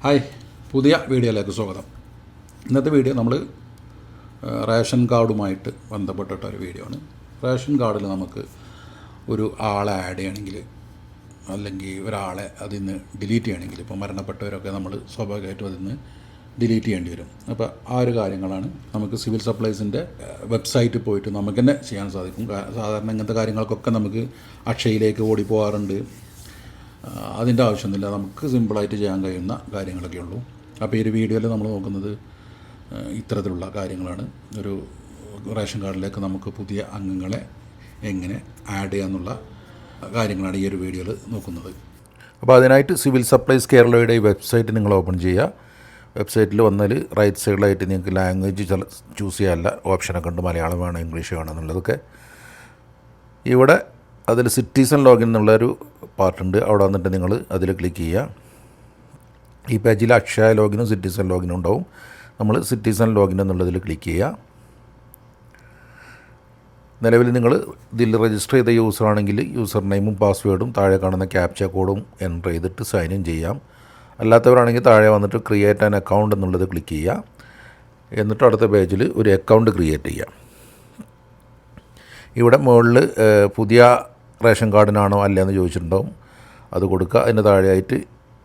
Hi, പുതിയ വീഡിയോയിലേക്ക് സ്വാഗതം. ഇന്നത്തെ വീഡിയോ നമ്മൾ റേഷൻ കാർഡുമായിട്ട് ബന്ധപ്പെട്ടിട്ടൊരു വീഡിയോ ആണ്. റേഷൻ കാർഡിൽ നമുക്ക് ഒരു ആളെ ആഡ് ചെയ്യണമെങ്കിൽ അല്ലെങ്കിൽ ഒരാളെ അതിൽ നിന്ന് ഡിലീറ്റ് ചെയ്യണമെങ്കിൽ, ഇപ്പോൾ മരണപ്പെട്ടവരൊക്കെ നമ്മൾ സ്വാഭാവികമായിട്ടും അതിൽ നിന്ന് ഡിലീറ്റ് ചെയ്യേണ്ടി വരും. അപ്പോൾ ആ ഒരു കാര്യങ്ങളാണ് നമുക്ക് സിവിൽ സപ്ലൈസിൻ്റെ വെബ്സൈറ്റിൽ പോയിട്ട് നമുക്ക് തന്നെ ചെയ്യാൻ സാധിക്കും. സാധാരണ ഇങ്ങനത്തെ കാര്യങ്ങൾക്കൊക്കെ നമുക്ക് അക്ഷയയിലേക്ക് ഓടിപ്പോകാറുണ്ട്. അതിൻ്റെ ആവശ്യമൊന്നുമില്ല, നമുക്ക് സിമ്പിളായിട്ട് ചെയ്യാൻ കഴിയുന്ന കാര്യങ്ങളൊക്കെ ഉള്ളൂ. അപ്പോൾ ഈ ഒരു വീഡിയോയിൽ നമ്മൾ നോക്കുന്നത് ഇത്തരത്തിലുള്ള കാര്യങ്ങളാണ്. ഒരു റേഷൻ കാർഡിലേക്ക് നമുക്ക് പുതിയ അംഗങ്ങളെ എങ്ങനെ ആഡ് ചെയ്യാമെന്നുള്ള കാര്യങ്ങളാണ് ഈ ഒരു വീഡിയോയിൽ നോക്കുന്നത്. അപ്പോൾ അതിനായിട്ട് സിവിൽ സപ്ലൈസ് കേരളയുടെ ഈ വെബ്സൈറ്റ് നിങ്ങൾ ഓപ്പൺ ചെയ്യുക. വെബ്സൈറ്റിൽ വന്നാൽ റൈറ്റ് സൈഡിലായിട്ട് നിങ്ങൾക്ക് ലാംഗ്വേജ് ചൂസ് ചെയ്യാനുള്ള ഓപ്ഷനൊക്കെ ഉണ്ട്. മലയാളം വേണം, ഇംഗ്ലീഷ് വേണം എന്നുള്ളതൊക്കെ. ഇവിടെ അതിൽ സിറ്റിസൺ ലോഗിൻ എന്നുള്ളൊരു പാർട്ടുണ്ട്. അവിടെ വന്നിട്ട് നിങ്ങൾ അതിൽ ക്ലിക്ക് ചെയ്യുക. ഈ പേജിൽ അക്ഷയ ലോഗിനും സിറ്റിസൺ ലോഗിനും ഉണ്ടാവും. നമ്മൾ സിറ്റിസൺ ലോഗിൻ എന്നുള്ളതിൽ ക്ലിക്ക് ചെയ്യുക. നിലവിൽ നിങ്ങൾ ഇതിൽ രജിസ്റ്റർ ചെയ്ത യൂസറാണെങ്കിൽ യൂസർ നെയിമും പാസ്വേഡും താഴെ കാണുന്ന ക്യാപ്ച കോഡും എൻ്റർ ചെയ്തിട്ട് സൈൻ ഇൻ ചെയ്യാം. അല്ലാത്തവരാണെങ്കിൽ താഴെ വന്നിട്ട് ക്രിയേറ്റ് ആൻ അക്കൗണ്ട് എന്നുള്ളത് ക്ലിക്ക് ചെയ്യുക. എന്നിട്ട് അടുത്ത പേജിൽ ഒരു അക്കൗണ്ട് ക്രിയേറ്റ് ചെയ്യുക. ഇവിടെ മുകളിൽ പുതിയ റേഷൻ കാർഡിനാണോ അല്ലയെന്ന് ചോദിച്ചിട്ടുണ്ടാവും, അത് കൊടുക്കുക. അതിന് താഴെയായിട്ട്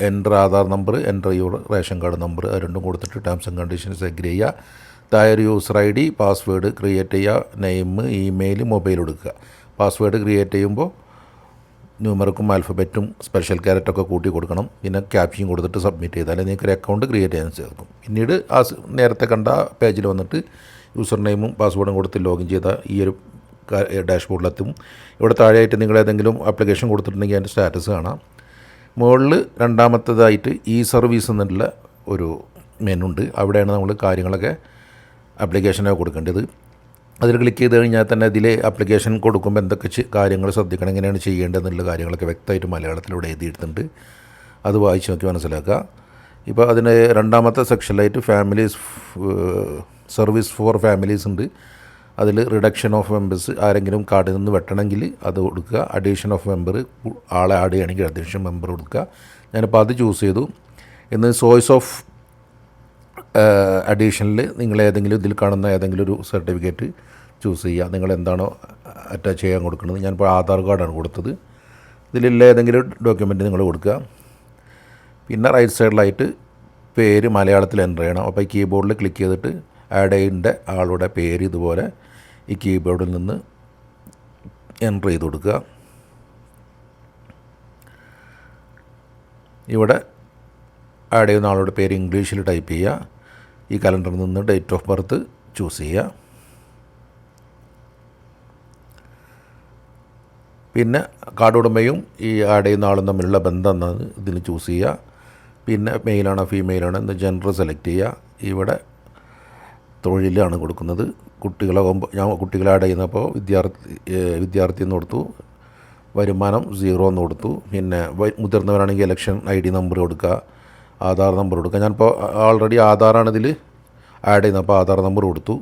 enter Aadhaar number, enter your ration card number, അത് രണ്ടും കൊടുത്തിട്ട് ടേംസ് ആൻഡ് കണ്ടീഷൻസ് എഗ്രി ചെയ്യുക. താഴെ ഒരു user I D, password create ചെയ്യുക, നെയിം, ഇമെയിൽ, മൊബൈൽ കൊടുക്കുക. പാസ്വേഡ് ക്രിയേറ്റ് ചെയ്യുമ്പോൾ ന്യൂമറിക്കും ആൽഫബറ്റും സ്പെഷ്യൽ ക്യാരറ്റൊക്കെ കൂട്ടി കൊടുക്കണം. പിന്നെ ക്യാപ്ഷൻ കൊടുത്തിട്ട് സബ്മിറ്റ് ചെയ്താൽ നിങ്ങൾക്കൊരു അക്കൗണ്ട് ക്രിയേറ്റ് ചെയ്യാൻ സാധിക്കും. പിന്നീട് നേരത്തെ കണ്ട പേജിൽ വന്നിട്ട് യൂസർ നെയിമും പാസ്വേഡും കൊടുത്ത് ലോഗിൻ ചെയ്ത ഈ ഒരു ഡാഷ്ബോർഡിലെത്തും. ഇവിടെ താഴെയായിട്ട് നിങ്ങൾ ഏതെങ്കിലും ആപ്ലിക്കേഷൻ കൊടുത്തിട്ടുണ്ടെങ്കിൽ അതിൻ്റെ സ്റ്റാറ്റസ് കാണാം. മുകളിൽ രണ്ടാമത്തേതായിട്ട് ഇ സർവീസ് എന്നുള്ള ഒരു മെനു ഉണ്ട്. അവിടെയാണ് നമ്മൾ കാര്യങ്ങളൊക്കെ ആപ്ലിക്കേഷനൊക്കെ കൊടുക്കേണ്ടത്. അതിൽ ക്ലിക്ക് ചെയ്ത് കഴിഞ്ഞാൽ തന്നെ ഇതിൽ ആപ്ലിക്കേഷൻ കൊടുക്കുമ്പോൾ എന്തൊക്കെ കാര്യങ്ങൾ ശ്രദ്ധിക്കണം, എങ്ങനെയാണ് ചെയ്യേണ്ടതെന്നുള്ള കാര്യങ്ങളൊക്കെ വ്യക്തമായിട്ട് മലയാളത്തിലൂടെ എഴുതിയിട്ടുണ്ട്. അത് വായിച്ച് നോക്കി മനസ്സിലാക്കുക. ഇപ്പോൾ അതിന് രണ്ടാമത്തെ സെക്ഷനിലായിട്ട് ഫാമിലീസ് സർവീസ് ഫോർ ഫാമിലീസ് ഉണ്ട്. അതിൽ റിഡക്ഷൻ ഓഫ് മെമ്പേഴ്സ്, ആരെങ്കിലും കാർഡിൽ നിന്ന് വെട്ടണമെങ്കിൽ അത് കൊടുക്കുക. അഡീഷൻ ഓഫ് മെമ്പർ, ആളെ ആഡ് ചെയ്യണമെങ്കിൽ അഡീഷൻ മെമ്പർ കൊടുക്കുക. ഞാനിപ്പോൾ അത് ചൂസ് ചെയ്തു. ഇന്ന് സോഴ്സ് ഓഫ് അഡീഷനിൽ നിങ്ങൾ ഏതെങ്കിലും ഇതിൽ കാണുന്ന ഏതെങ്കിലും ഒരു സർട്ടിഫിക്കറ്റ് ചൂസ് ചെയ്യുക. നിങ്ങൾ എന്താണോ അറ്റാച്ച് ചെയ്യാൻ കൊടുക്കുന്നത്. ഞാനിപ്പോൾ ആധാർ കാർഡാണ് കൊടുത്തത്. ഇതിലുള്ള ഏതെങ്കിലും ഡോക്യുമെൻറ്റ് നിങ്ങൾ കൊടുക്കുക. പിന്നെ റൈറ്റ് സൈഡിലായിട്ട് പേര് മലയാളത്തിൽ എൻ്റർ ചെയ്യണം. അപ്പോൾ ഈ കീബോർഡിൽ ക്ലിക്ക് ചെയ്തിട്ട് ആഡ് ചെയ്യേണ്ട ആളുടെ പേര് ഇതുപോലെ ഈ കീബോർഡിൽ നിന്ന് എൻ്റർ ചെയ്ത് കൊടുക്കുക. ഇവിടെ ആഡ് ചെയ്യുന്ന ആളുടെ പേര് ഇംഗ്ലീഷിൽ ടൈപ്പ് ചെയ്യുക. ഈ കലണ്ടറിൽ നിന്ന് ഡേറ്റ് ഓഫ് ബർത്ത് ചൂസ് ചെയ്യുക. പിന്നെ കാർഡ് ഉടമയും ഈ ആഡ് ചെയ്യുന്ന ആളും തമ്മിലുള്ള ബന്ധം എന്നാണ് ഇതിന് ചൂസ് ചെയ്യുക. പിന്നെ മെയിലാണോ ഫീമെയിലാണോ എന്ന് ജെൻഡർ സെലക്ട് ചെയ്യുക. ഇവിടെ തൊഴിലാണ് കൊടുക്കുന്നത്. കുട്ടികളാകുമ്പോൾ ഞാൻ കുട്ടികളെ ആഡ് ചെയ്യുന്നപ്പോൾ വിദ്യാർത്ഥി എന്ന് കൊടുത്തു. വരുമാനം 0 എന്ന് കൊടുത്തു. പിന്നെ മുതിർന്നവരാണെങ്കിൽ ഇലക്ഷൻ ID നമ്പർ കൊടുക്കുക, ആധാർ നമ്പർ കൊടുക്കുക. ഞാനിപ്പോൾ ഓൾറെഡി ആധാറാണ് ഇതിൽ ആഡ് ചെയ്യുന്നത്, അപ്പോൾ ആധാർ നമ്പർ കൊടുത്തു.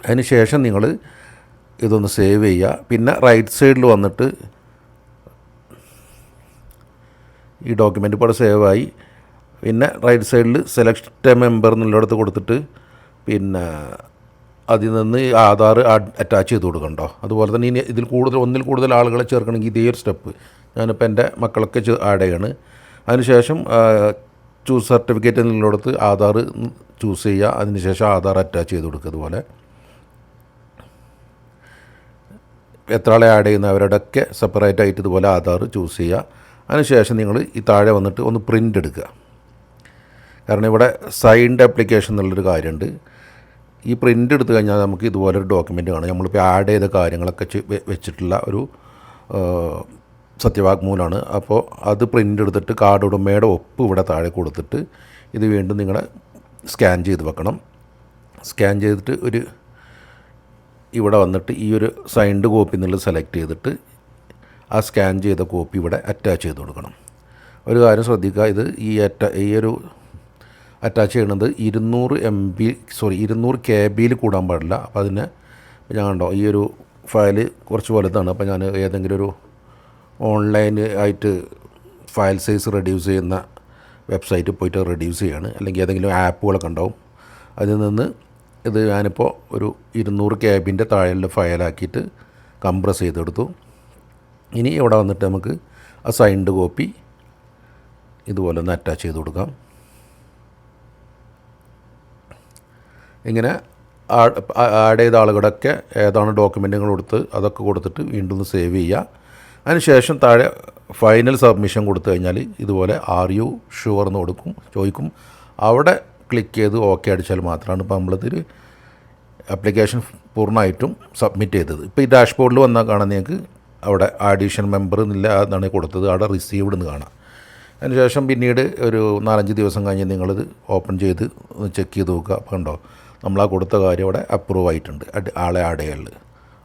അതിന് ശേഷം നിങ്ങൾ ഇതൊന്ന് സേവ് ചെയ്യുക. പിന്നെ റൈറ്റ് സൈഡിൽ വന്നിട്ട് ഈ ഡോക്യുമെൻ്റ് ഇപ്പോൾ സേവായി. പിന്നെ റൈറ്റ് സൈഡിൽ സെലക്ട് എ മെമ്പർ എന്നുള്ളിടത്ത് കൊടുത്തിട്ട് പിന്നെ അതിൽ നിന്ന് ആധാർ അറ്റാച്ച് ചെയ്ത് കൊടുക്കണ്ടോ. അതുപോലെ തന്നെ ഇനി ഇതിൽ ഒന്നിൽ കൂടുതൽ ആളുകളെ ചേർക്കണമെങ്കിൽ ഇതേ ഒരു സ്റ്റെപ്പ് ഞാനിപ്പോൾ എൻ്റെ മക്കളൊക്കെ ആഡ് ചെയ്യാണ്. അതിനുശേഷം ചൂസ് സർട്ടിഫിക്കറ്റ് എന്നുള്ളിടത്ത് ആധാർ ചൂസ് ചെയ്യുക. അതിനുശേഷം ആധാർ അറ്റാച്ച് ചെയ്ത് കൊടുക്കുക. അതുപോലെ എത്ര ആളെ ആഡ് ചെയ്യുന്ന അവരുടെയൊക്കെ സെപ്പറേറ്റ് ആയിട്ട് ഇതുപോലെ ആധാർ ചൂസ് ചെയ്യുക. അതിനുശേഷം നിങ്ങൾ ഈ താഴെ വന്നിട്ട് ഒന്ന് പ്രിൻ്റ് എടുക്കുക. കാരണം ഇവിടെ സൈൻഡ് ആപ്ലിക്കേഷൻ എന്നുള്ളൊരു കാര്യമുണ്ട്. ഈ പ്രിൻ്റ് എടുത്തു കഴിഞ്ഞാൽ നമുക്ക് ഇതുപോലൊരു ഡോക്യുമെൻ്റ് കാണാം. നമ്മളിപ്പോൾ ആഡ് ചെയ്ത കാര്യങ്ങളൊക്കെ വെച്ചിട്ടുള്ള ഒരു സത്യവാങ്മൂലമാണ്. അപ്പോൾ അത് പ്രിൻ്റ് എടുത്തിട്ട് കാർഡ് ഉടമയുടെ ഒപ്പ് ഇവിടെ താഴെ കൊടുത്തിട്ട് ഇത് വീണ്ടും നിങ്ങൾ സ്കാൻ ചെയ്ത് വെക്കണം. സ്കാൻ ചെയ്തിട്ട് ഇവിടെ വന്നിട്ട് ഈ ഒരു സൈൻഡ് കോപ്പി എന്നുള്ളത് സെലക്ട് ചെയ്തിട്ട് ആ സ്കാൻ ചെയ്ത കോപ്പി ഇവിടെ അറ്റാച്ച് ചെയ്ത് കൊടുക്കണം. ഒരു കാര്യം ശ്രദ്ധിക്കുക, ഈ ഒരു അറ്റാച്ച് ചെയ്യണത് 200 KB കൂടാൻ പാടില്ല. അപ്പോൾ അതിന് ഞാൻ കണ്ടോ ഈ ഒരു ഫയൽ കുറച്ച് വലുതാണ്. അപ്പോൾ ഞാൻ ഏതെങ്കിലും ഒരു ഓൺലൈൻ ആയിട്ട് ഫയൽ സൈസ് റെഡ്യൂസ് ചെയ്യുന്ന വെബ്സൈറ്റിൽ പോയിട്ട് റെഡ്യൂസ് ചെയ്യാണ്. അല്ലെങ്കിൽ ഏതെങ്കിലും ആപ്പുകളൊക്കെ ഉണ്ടാവും, അതിൽ നിന്ന് ഇത് ഞാനിപ്പോൾ ഒരു 200 KB താഴെയുള്ള ഫയലാക്കിയിട്ട് കംപ്രസ് ചെയ്തെടുത്തു. ഇനി ഇവിടെ വന്നിട്ട് നമുക്ക് ആ സൈൻഡ് കോപ്പി ഇതുപോലെ ഒന്ന് അറ്റാച്ച് ചെയ്ത് കൊടുക്കാം. ഇങ്ങനെ ആഡ് ചെയ്ത ആളുകളൊക്കെ ഏതാണ് ഡോക്യുമെൻറ്റുകൾ കൊടുത്ത് അതൊക്കെ കൊടുത്തിട്ട് വീണ്ടും ഒന്ന് സേവ് ചെയ്യുക. അതിനുശേഷം താഴെ ഫൈനൽ സബ്മിഷൻ കൊടുത്തു കഴിഞ്ഞാൽ ഇതുപോലെ ആർ യു ഷുവർ എന്ന് ചോദിക്കും. അവിടെ ക്ലിക്ക് ചെയ്ത് ഓക്കെ അടിച്ചാൽ മാത്രമാണ് ഇപ്പോൾ നമ്മളിതൊരു ആപ്ലിക്കേഷൻ പൂർണ്ണമായിട്ടും സബ്മിറ്റ് ചെയ്തത്. ഇപ്പോൾ ഈ ഡാഷ്ബോർഡിൽ വന്നാൽ കാണാൻ നിങ്ങൾക്ക് അവിടെ ആഡീഷൻ മെമ്പർ എന്നില്ല അതാണ് കൊടുത്തത്, അവിടെ റിസീവ്ഡ് എന്ന് കാണാം. അതിനുശേഷം പിന്നീട് ഒരു 4-5 ദിവസം കഴിഞ്ഞ് നിങ്ങളിത് ഓപ്പൺ ചെയ്ത് ചെക്ക് ചെയ്ത് നോക്കുക. അപ്പോൾ കണ്ടോ നമ്മളാ കൊടുത്ത കാര്യം അവിടെ അപ്രൂവ് ആയിട്ടുണ്ട്, ആളെ ആഡ് ചെയ്യാനുള്ളത്.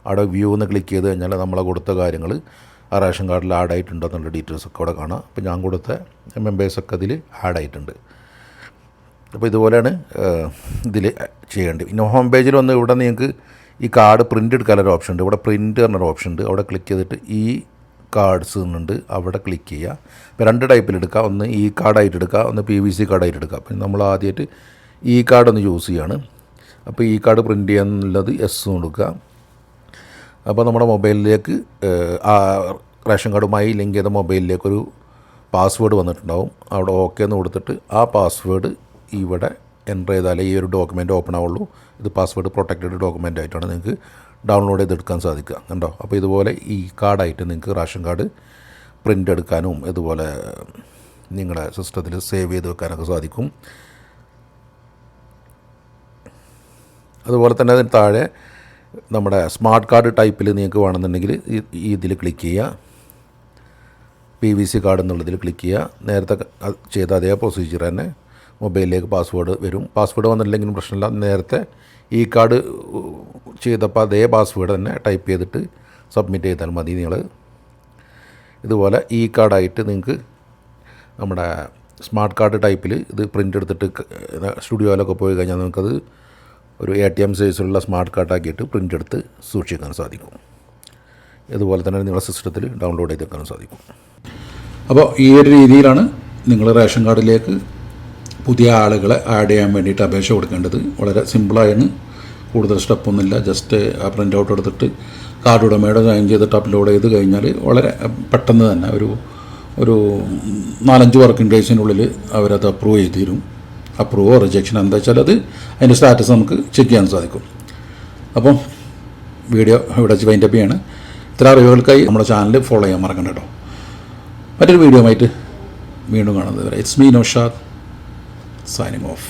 അവിടെ വ്യൂ എന്ന് ക്ലിക്ക് ചെയ്ത് കഴിഞ്ഞാൽ നമ്മളെ കൊടുത്ത കാര്യങ്ങൾ ആ റേഷൻ കാർഡിൽ ആഡ് ആയിട്ടുണ്ടോ എന്നുള്ള ഡീറ്റെയിൽസൊക്കെ അവിടെ കാണാം. അപ്പോൾ ഞാൻ കൊടുത്ത മെമ്പേഴ്സൊക്കെ അതിൽ ആഡ് ആയിട്ടുണ്ട്. അപ്പോൾ ഇതുപോലെയാണ് ഇതിൽ ചെയ്യേണ്ടത്. പിന്നെ ഹോം പേജിൽ വന്ന് ഇവിടെ നിങ്ങൾക്ക് ഈ കാർഡ് പ്രിൻ്റ് എടുക്കാനൊരു ഓപ്ഷൻ ഉണ്ട്. ഇവിടെ പ്രിൻ്റ് പറഞ്ഞൊരു ഓപ്ഷൻ ഉണ്ട്. അവിടെ ക്ലിക്ക് ചെയ്തിട്ട് ഈ കാർഡ്സ് എന്നുണ്ട്, അവിടെ ക്ലിക്ക് ചെയ്യുക. ഇപ്പോൾ 2 ടൈപ്പിൽ എടുക്കുക, ഒന്ന് ഈ കാർഡായിട്ട് എടുക്കുക, ഒന്ന് PVC കാർഡായിട്ട് എടുക്കുക. അപ്പം നമ്മൾ ആദ്യമായിട്ട് ഈ കാർഡ് ഒന്ന് യൂസ് ചെയ്യുകയാണ്. അപ്പോൾ ഈ കാർഡ് പ്രിൻ്റ് ചെയ്യാന്നുള്ളത് എസ് കൊടുക്കുക. അപ്പോൾ നമ്മുടെ മൊബൈലിലേക്ക് ആ റേഷൻ കാർഡുമായി ലിങ്ക് ചെയ്ത മൊബൈലിലേക്കൊരു പാസ്വേഡ് വന്നിട്ടുണ്ടാവും. അവിടെ ഓക്കെ എന്ന് കൊടുത്തിട്ട് ആ പാസ്വേഡ് ഇവിടെ എൻ്റർ ചെയ്താലേ ഈ ഒരു ഡോക്യുമെൻ്റ് ഓപ്പൺ ആവുള്ളൂ. ഇത് പാസ്വേഡ് പ്രൊട്ടക്റ്റഡ് ഡോക്യുമെൻ്റ് ആയിട്ടാണ് നിങ്ങൾക്ക് ഡൗൺലോഡ് ചെയ്തെടുക്കാൻ സാധിക്കുക. കണ്ടോ? അപ്പോൾ ഇതുപോലെ ഈ കാർഡായിട്ട് നിങ്ങൾക്ക് റേഷൻ കാർഡ് പ്രിൻ്റ് എടുക്കാനും ഇതുപോലെ നിങ്ങളുടെ സിസ്റ്റത്തിൽ സേവ് ചെയ്ത് വെക്കാനൊക്കെ സാധിക്കും. അതുപോലെ തന്നെ അതിന് താഴെ നമ്മുടെ സ്മാർട്ട് കാർഡ് ടൈപ്പിൽ നിങ്ങൾക്ക് വേണമെന്നുണ്ടെങ്കിൽ ഇതിൽ ക്ലിക്ക് ചെയ്യുക. PVC കാർഡ് എന്നുള്ളതിൽ ക്ലിക്ക് ചെയ്യുക. നേരത്തെ ചെയ്ത അതേ പ്രൊസീജിയർ തന്നെ മൊബൈലിലേക്ക് പാസ്വേഡ് വരും. പാസ്വേഡ് വന്നിട്ടില്ലെങ്കിലും പ്രശ്നമില്ല. നേരത്തെ ഈ കാർഡ് ചെയ്തപ്പോൾ അതേ പാസ്വേഡ് തന്നെ ടൈപ്പ് ചെയ്തിട്ട് സബ്മിറ്റ് ചെയ്താൽ മതി. നിങ്ങൾ ഇതുപോലെ ഈ കാർഡായിട്ട് നിങ്ങൾക്ക് നമ്മുടെ സ്മാർട്ട് കാർഡ് ടൈപ്പിൽ ഇത് പ്രിൻ്റ് എടുത്തിട്ട് സ്റ്റുഡിയോയിലൊക്കെ പോയി കഴിഞ്ഞാൽ നിങ്ങൾക്കത് ഒരു ATM സൈസിലുള്ള സ്മാർട്ട് കാർഡാക്കിയിട്ട് പ്രിൻ്റ് എടുത്ത് സൂക്ഷിക്കാൻ സാധിക്കും. ഇതുപോലെ തന്നെ നിങ്ങളുടെ സിസ്റ്റത്തിൽ ഡൗൺലോഡ് ചെയ്ത് വെക്കാനും സാധിക്കും. അപ്പോൾ ഈ ഒരു രീതിയിലാണ് നിങ്ങൾ റേഷൻ കാർഡിലേക്ക് പുതിയ ആളുകളെ ആഡ് ചെയ്യാൻ വേണ്ടിയിട്ട് അപേക്ഷ കൊടുക്കേണ്ടത്. വളരെ സിമ്പിളായാണ്, കൂടുതൽ സ്റ്റെപ്പൊന്നുമില്ല. ജസ്റ്റ് ആ പ്രിൻ്റ് ഔട്ട് എടുത്തിട്ട് കാർഡ് ഉടമയുടെ സൈൻ ചെയ്തിട്ട് അപ്ലോഡ് ചെയ്ത് കഴിഞ്ഞാൽ വളരെ പെട്ടെന്ന് തന്നെ ഒരു 4-5 വർക്കിംഗ് ഡേയ്സിനുള്ളിൽ അവരത് അപ്രൂവ് ചെയ്ത് തരും. അപ്രൂവോ റിജക്ഷൻ എന്താ വെച്ചാൽ അത് അതിൻ്റെ സ്റ്റാറ്റസ് നമുക്ക് ചെക്ക് ചെയ്യാൻ സാധിക്കും. അപ്പം വീഡിയോ ഇവിടെ വൈൻഡപ്പ് ചെയ്യാണ്. ഇത്ര അറിവുകൾക്കായി നമ്മുടെ ചാനൽ ഫോളോ ചെയ്യാൻ മറക്കണ്ട കേട്ടോ. മറ്റൊരു വീഡിയോ ആയിട്ട് വീണ്ടും കാണുന്നത് വരെ it's me Naushad signing off.